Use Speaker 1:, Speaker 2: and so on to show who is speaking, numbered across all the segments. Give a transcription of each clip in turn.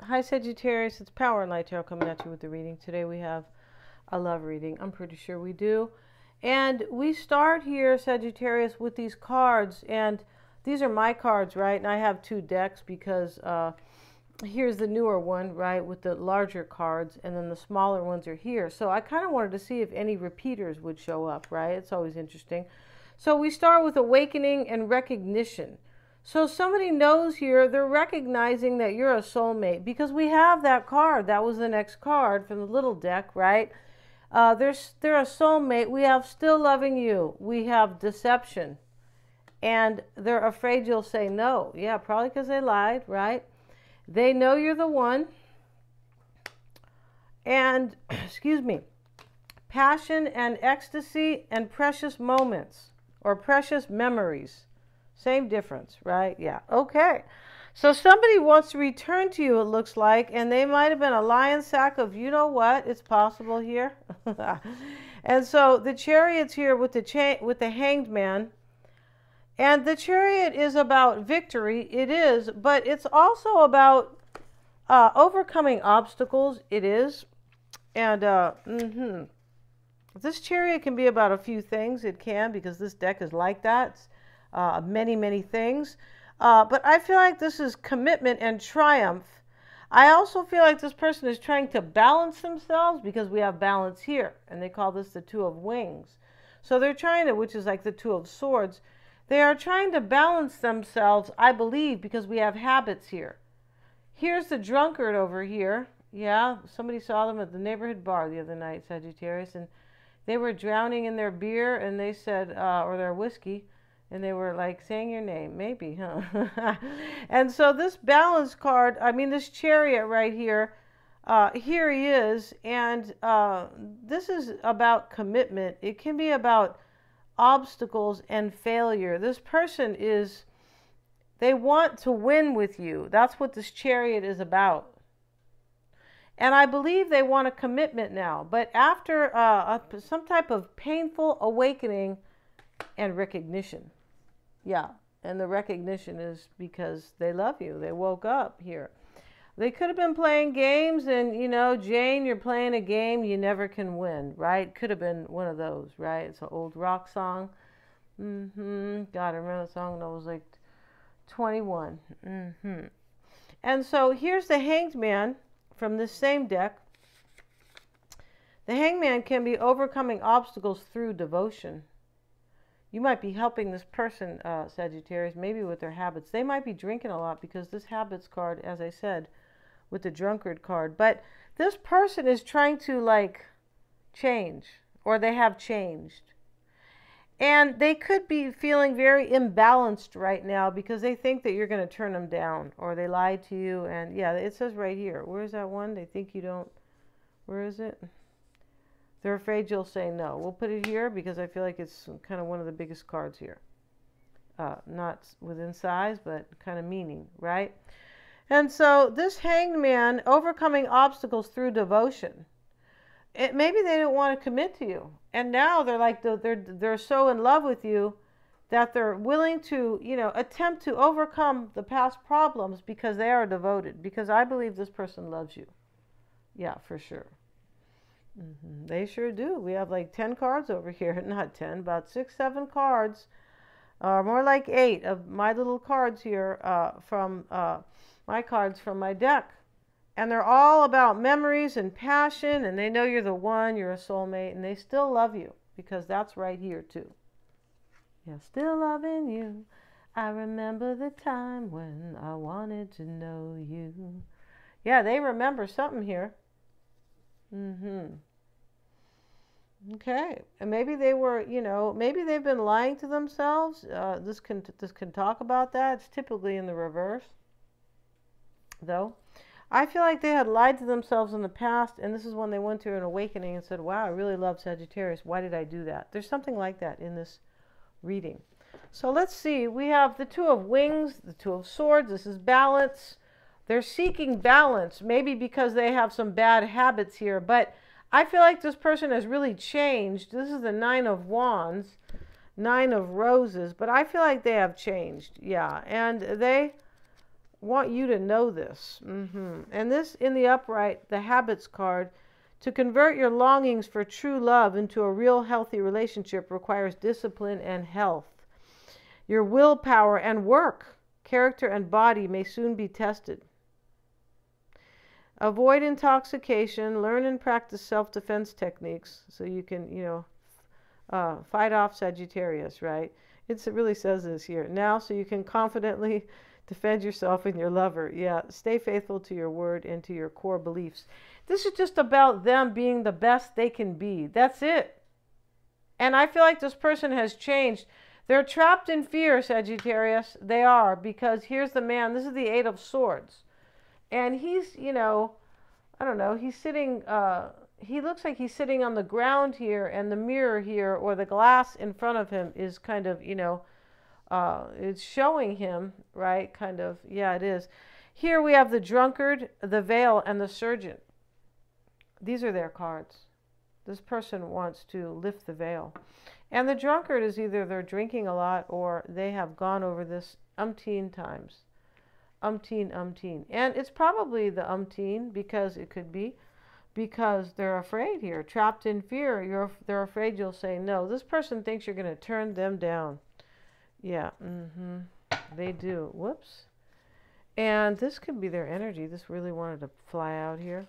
Speaker 1: Hi Sagittarius, it's Power and Light Tarot coming at you with the reading. Today we have a love reading. I'm pretty sure we do. And we start here, Sagittarius, with these cards. And these are my cards, right? And I have two decks because here's the newer one, right, with the larger cards. And then the smaller ones are here. So I kind of wanted to see if any repeaters would show up, right? It's always interesting. So we start with awakening and recognition. So somebody knows here, they're recognizing that you're a soulmate because we have that card. That was the next card from the little deck, right? They're a soulmate. We have still loving you. We have deception. And they're afraid you'll say no. Yeah, probably because they lied, right? They know you're the one. And, excuse me, passion and ecstasy and precious moments or precious memories. Same difference, right? Yeah. Okay. So somebody wants to return to you, it looks like, and they might have been a lion sack of, you know what, it's possible here. And so the Chariot's here with the Hanged Man. And the Chariot is about victory. It is, but it's also about overcoming obstacles. It is. And this Chariot can be about a few things. It can, because this deck is like that. Many things. But I feel like this is commitment and triumph. I also feel like this person is trying to balance themselves because we have balance here. And they call this the Two of Wings. So they're trying to, which is like the Two of Swords. They are trying to balance themselves, I believe, because we have habits here. Here's the drunkard over here. Yeah, somebody saw them at the neighborhood bar the other night, Sagittarius. And they were drowning in their beer and they said, or their whiskey. And they were like saying your name, maybe, huh? And so this balance card, I mean, this Chariot right here, here he is. And this is about commitment. It can be about obstacles and failure. This person is, they want to win with you. That's what this Chariot is about. And I believe they want a commitment now. But after some type of painful awakening and recognition. Yeah, and the recognition is because they love you. They woke up here. They could have been playing games and, you know, Jane, you're playing a game you never can win, right? Could have been one of those, right? It's an old rock song. God, I remember the song when I was like 21. And so here's the Hanged Man from this same deck. The Hanged Man can be overcoming obstacles through devotion. You might be helping this person, Sagittarius, maybe with their habits. They might be drinking a lot because this habits card, as I said, with the drunkard card. But this person is trying to, like, change, or they have changed. And they could be feeling very imbalanced right now because they think that you're going to turn them down, or they lied to you. And, yeah, it says right here. Where's that one? They think you don't. Where is it? They're afraid you'll say no. We'll put it here because I feel like it's kind of one of the biggest cards here. Not within size, but kind of meaning, right? And so this Hanged Man, overcoming obstacles through devotion. Maybe they didn't want to commit to you. And now they're like, they're so in love with you that they're willing to, you know, attempt to overcome the past problems because they are devoted. Because I believe this person loves you. Yeah, for sure. They sure do. We have like 10 cards over here. Not 10, about 6, 7 cards. More like 8 of my little cards here from my cards from my deck. And they're all about memories and passion. And they know you're the one. You're a soulmate. And they still love you. Because that's right here too. Yeah, still loving you. I remember the time when I wanted to know you. Yeah, they remember something here. Okay, and maybe they were, you know, maybe they've been lying to themselves. This can talk about that. It's typically in the reverse, though. I feel like they had lied to themselves in the past, and this is when they went through an awakening and said, "Wow, I really love Sagittarius. Why did I do that?" There's something like that in this reading. So let's see. We have the Two of Wings, the Two of Swords. This is balance. They're seeking balance, maybe because they have some bad habits here. But I feel like this person has really changed. This is the Nine of Wands, Nine of Roses. But I feel like they have changed. Yeah. And they want you to know this. And this, in the upright, the habits card, to convert your longings for true love into a real healthy relationship requires discipline and health. Your willpower and work, character and body may soon be tested. Avoid intoxication, learn and practice self-defense techniques so you can, fight off Sagittarius, right? It really says this here. Now, so you can confidently defend yourself and your lover. Yeah, stay faithful to your word and to your core beliefs. This is just about them being the best they can be. That's it. And I feel like this person has changed. They're trapped in fear, Sagittarius. They are, because here's the man. This is the Eight of Swords. And he's, I don't know, he's sitting, he looks like he's sitting on the ground here, and the mirror here, or the glass in front of him is kind of, it's showing him, right? Kind of, yeah, it is. Here we have the drunkard, the veil, and the surgeon. These are their cards. This person wants to lift the veil. And the drunkard is either they're drinking a lot or they have gone over this umpteen times. Umpteen. And it's probably the umpteen, because it could be because they're afraid here. Trapped in fear. They're afraid you'll say no. This person thinks you're going to turn them down. Yeah, they do. Whoops. And this could be their energy. This really wanted to fly out here.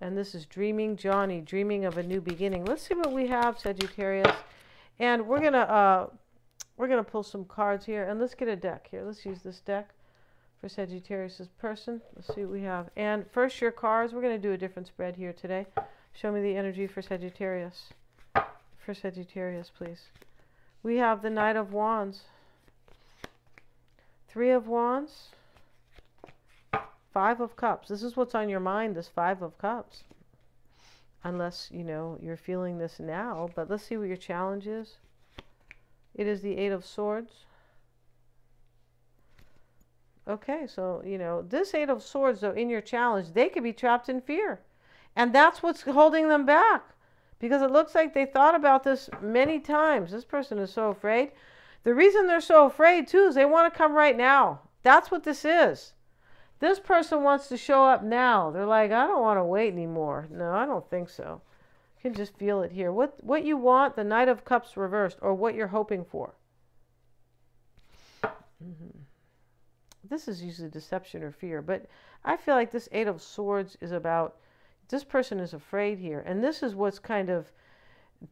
Speaker 1: And this is Dreaming Johnny, dreaming of a new beginning. Let's see what we have, Sagittarius. And we're gonna pull some cards here, and let's get a deck here. Let's use this deck for Sagittarius's person. Let's see what we have. And first, your cards. We're gonna do a different spread here today. Show me the energy for Sagittarius. For Sagittarius, please. We have the Knight of Wands, Three of Wands, Five of Cups. This is what's on your mind, this Five of Cups. Unless, you're feeling this now. But let's see what your challenge is. It is the Eight of Swords. Okay, so, this Eight of Swords, though, in your challenge, they could be trapped in fear. And that's what's holding them back. Because it looks like they thought about this many times. This person is so afraid. The reason they're so afraid, too, is they want to come right now. That's what this is. This person wants to show up now. They're like, I don't want to wait anymore. No, I don't think so. You can just feel it here. What you want, the Knight of Cups reversed, or what you're hoping for. This is usually deception or fear, but I feel like this Eight of Swords is about, this person is afraid here. And this is what's kind of,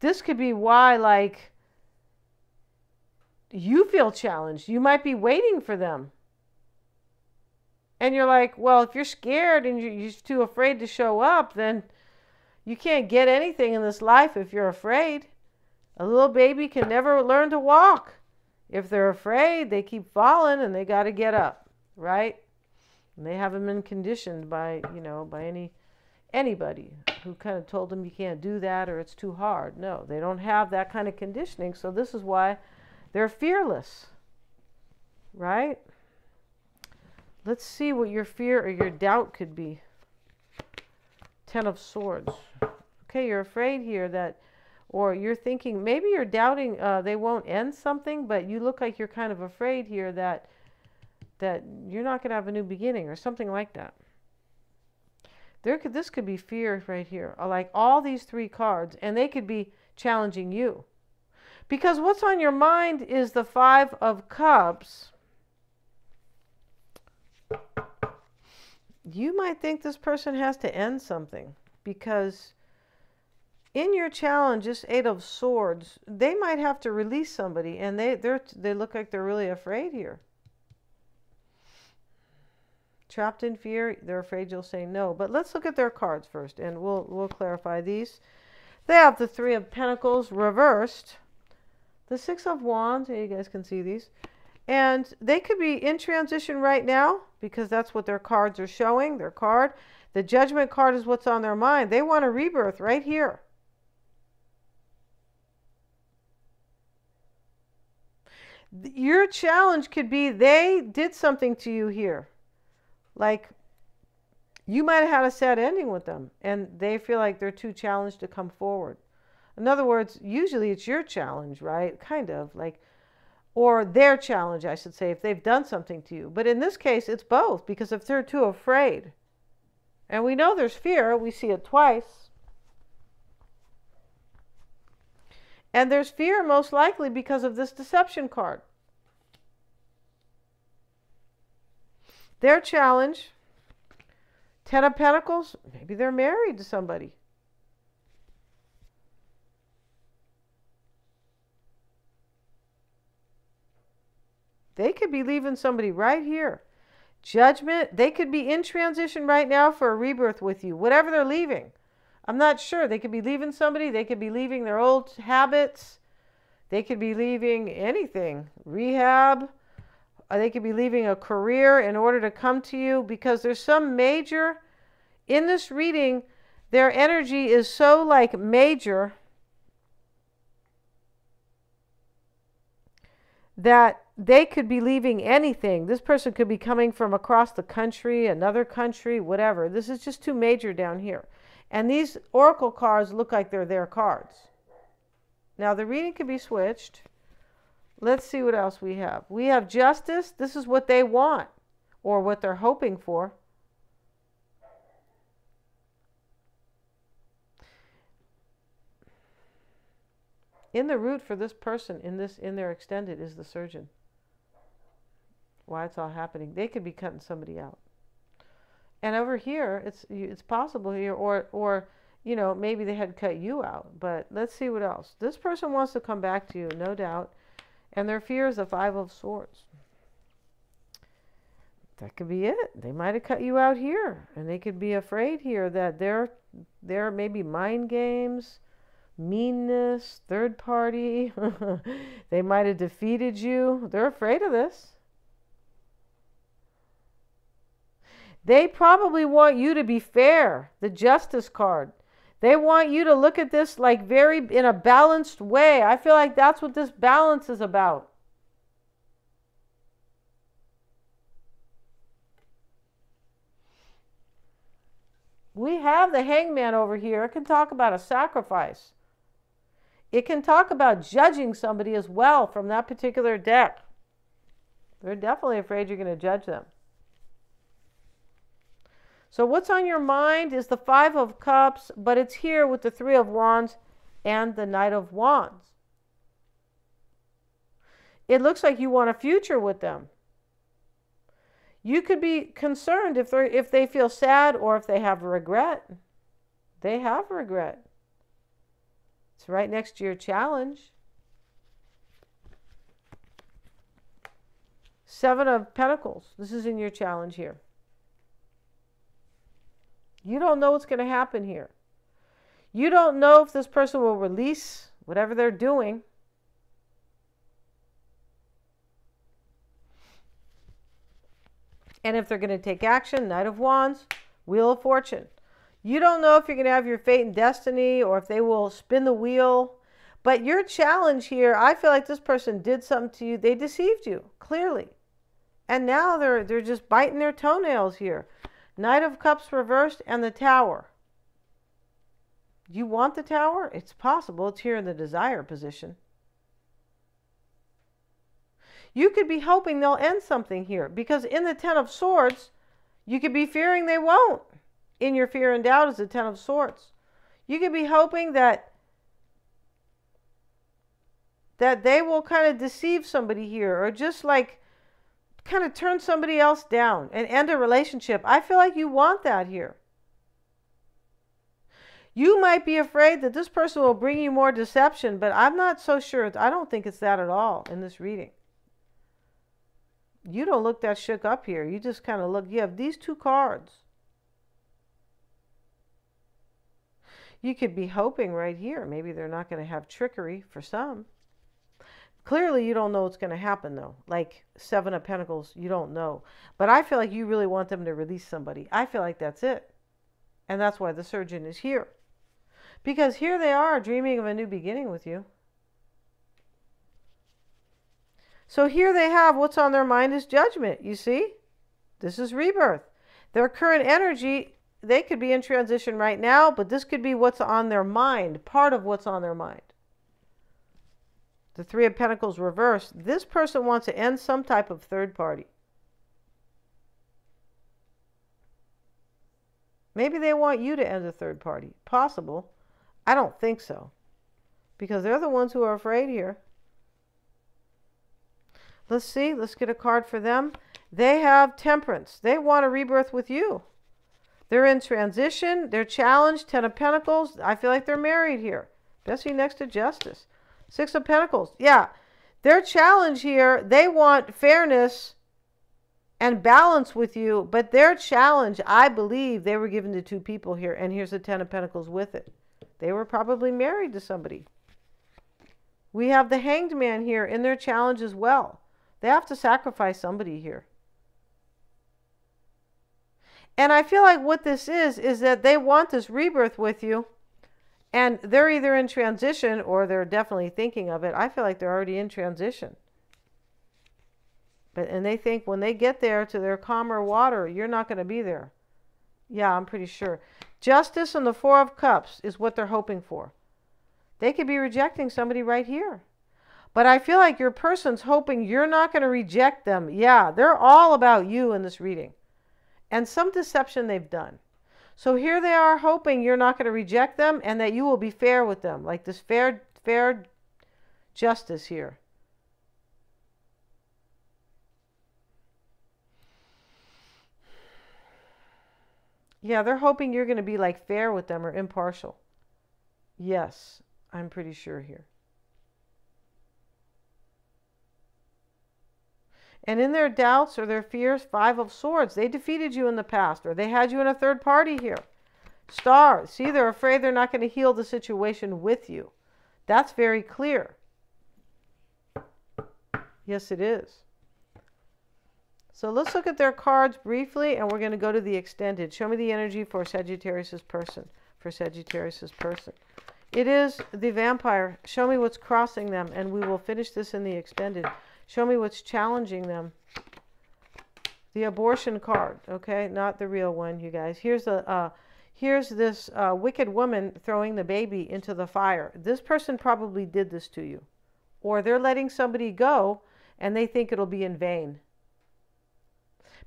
Speaker 1: this could be why, like, you feel challenged. You might be waiting for them. And you're like, well, if you're scared and you're too afraid to show up, then you can't get anything in this life if you're afraid. A little baby can never learn to walk. If they're afraid, they keep falling and they got to get up, right? And they haven't been conditioned by, by anybody who kind of told them you can't do that or it's too hard. No, they don't have that kind of conditioning. So this is why they're fearless, right? Let's see what your fear or your doubt could be. Ten of Swords. Okay, you're afraid here that, or you're thinking, maybe you're doubting they won't end something, but you look like you're kind of afraid here that you're not going to have a new beginning or something like that. This could be fear right here, like all these three cards, and they could be challenging you. Because what's on your mind is the Five of Cups. You might think this person has to end something, because in your challenge, this Eight of Swords, they might have to release somebody, and they look like they're really afraid here. Trapped in fear, they're afraid you'll say no. But let's look at their cards first, and we'll clarify these. They have the Three of Pentacles reversed, the Six of Wands. Here, you guys can see these. And they could be in transition right now, because that's what their cards are showing, their card. The Judgment card is what's on their mind. They want a rebirth right here. Your challenge could be they did something to you here. Like, you might have had a sad ending with them, and they feel like they're too challenged to come forward. In other words, usually it's your challenge, right? Kind of like, or their challenge, I should say, if they've done something to you. But in this case, it's both, because if they're too afraid, and we know there's fear, we see it twice. And there's fear most likely because of this deception card. Their challenge, Ten of Pentacles, maybe they're married to somebody. They could be leaving somebody right here. Judgment, they could be in transition right now for a rebirth with you, whatever they're leaving. I'm not sure. They could be leaving somebody. They could be leaving their old habits. They could be leaving anything. Rehab. They could be leaving a career in order to come to you, because there's some major, in this reading, their energy is so like major that they could be leaving anything. This person could be coming from across the country, another country, whatever. This is just too major down here. And these oracle cards look like they're their cards. Now the reading could be switched. Let's see what else we have. We have justice. This is what they want, or what they're hoping for. In the root for this person, in their extended, is the surgeon. Why it's all happening. They could be cutting somebody out. And over here, it's possible here, or you know, maybe they had cut you out. But let's see what else. This person wants to come back to you, no doubt. And their fear is the Five of Swords. That could be it. They might have cut you out here, and they could be afraid here that there may be mind games, meanness, third party. They might have defeated you. They're afraid of this. They probably want you to be fair, the Justice card. They want you to look at this like very in a balanced way. I feel like that's what this balance is about. We have the Hangman over here. It can talk about a sacrifice. It can talk about judging somebody as well from that particular deck. They're definitely afraid you're going to judge them. So what's on your mind is the Five of Cups, but it's here with the Three of Wands and the Knight of Wands. It looks like you want a future with them. You could be concerned if they feel sad, or if they have regret. They have regret. It's right next to your challenge. Seven of Pentacles. This is in your challenge here. You don't know what's going to happen here. You don't know if this person will release whatever they're doing. And if they're going to take action. Knight of Wands, Wheel of Fortune. You don't know if you're going to have your fate and destiny, or if they will spin the wheel. But your challenge here, I feel like this person did something to you. They deceived you, clearly. And now they're just biting their toenails here. Knight of Cups reversed and the Tower. You want the Tower? It's possible. It's here in the desire position. You could be hoping they'll end something here, because in the Ten of Swords, you could be fearing they won't. In your fear and doubt is the Ten of Swords. You could be hoping that they will kind of deceive somebody here, or just like kind of turn somebody else down and end a relationship. I feel like you want that here. You might be afraid that this person will bring you more deception, but I'm not so sure. I don't think it's that at all in this reading. You don't look that shook up here. You just kind of look. You have these two cards. You could be hoping right here. Maybe they're not going to have trickery for some. Clearly, you don't know what's going to happen, though. Like Seven of Pentacles, you don't know. But I feel like you really want them to release somebody. I feel like that's it. And that's why the Surgeon is here. Because here they are dreaming of a new beginning with you. So here they have what's on their mind is judgment, you see? This is rebirth. Their current energy, they could be in transition right now, but this could be what's on their mind, part of what's on their mind. The Three of Pentacles reversed. This person wants to end some type of third party. Maybe they want you to end a third party. Possible. I don't think so. Because they're the ones who are afraid here. Let's see. Let's get a card for them. They have Temperance. They want a rebirth with you. They're in transition. They're challenged. Ten of Pentacles. I feel like they're married here. Especially next to Justice. Six of Pentacles. Yeah. Their challenge here, they want fairness and balance with you, but their challenge, I believe, they were given to two people here, and here's the Ten of Pentacles with it. They were probably married to somebody. We have the Hanged Man here in their challenge as well. They have to sacrifice somebody here. And I feel like what this is that they want this rebirth with you, and they're either in transition or they're definitely thinking of it. I feel like they're already in transition. And they think when they get there to their calmer water, you're not going to be there. Yeah, I'm pretty sure. Justice and the Four of Cups is what they're hoping for. They could be rejecting somebody right here. But I feel like your person's hoping you're not going to reject them. Yeah, they're all about you in this reading. And some deception they've done. So here they are hoping you're not going to reject them and that you will be fair with them. Like this fair justice here. Yeah, they're hoping you're going to be like fair with them or impartial. Yes, I'm pretty sure here. And in their doubts or their fears, Five of Swords, they defeated you in the past, or they had you in a third party here. Star, see, they're afraid they're not going to heal the situation with you. That's very clear. Yes, it is. So let's look at their cards briefly, and we're going to go to the extended. Show me the energy for Sagittarius's person. It is the Vampire. Show me what's crossing them, and we will finish this in the extended. Show me what's challenging them. The Abortion card, okay? Not the real one, you guys. Here's this wicked woman throwing the baby into the fire. This person probably did this to you. Or they're letting somebody go, and they think it'll be in vain.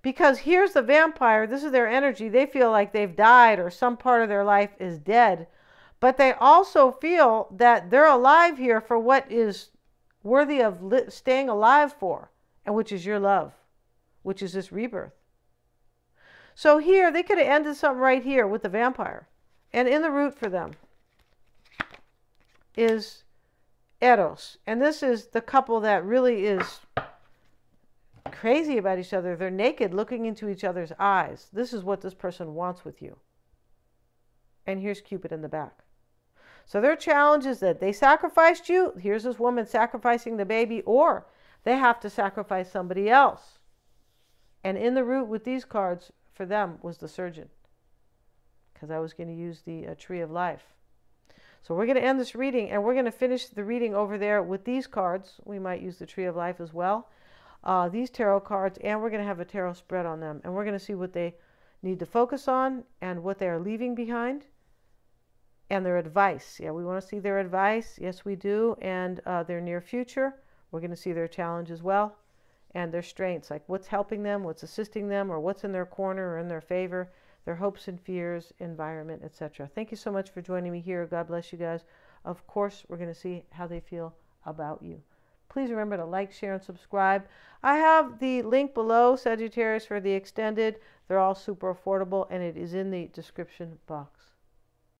Speaker 1: Because here's the Vampire. This is their energy. They feel like they've died or some part of their life is dead. But they also feel that they're alive here for what is worthy of staying alive for, and which is your love, which is this rebirth. So here, they could have ended something right here with the Vampire. And in the root for them is Eros. And this is the couple that really is crazy about each other. They're naked looking into each other's eyes. This is what this person wants with you. And here's Cupid in the back. So their challenge is that they sacrificed you. Here's this woman sacrificing the baby, or they have to sacrifice somebody else. And in the root with these cards for them was the Surgeon, because I was going to use the Tree of Life. So we're going to end this reading, and we're going to finish the reading over there with these cards. We might use the Tree of Life as well. These tarot cards, and we're going to have a tarot spread on them. And we're going to see what they need to focus on and what they are leaving behind. And their advice. Yeah, we want to see their advice. Yes, we do. And their near future. We're going to see their challenge as well. And their strengths, like what's helping them, what's assisting them, or what's in their corner or in their favor, their hopes and fears, environment, etc. Thank you so much for joining me here. God bless you guys. Of course, we're going to see how they feel about you. Please remember to like, share, and subscribe. I have the link below, Sagittarius, for the extended. They're all super affordable, and it is in the description box.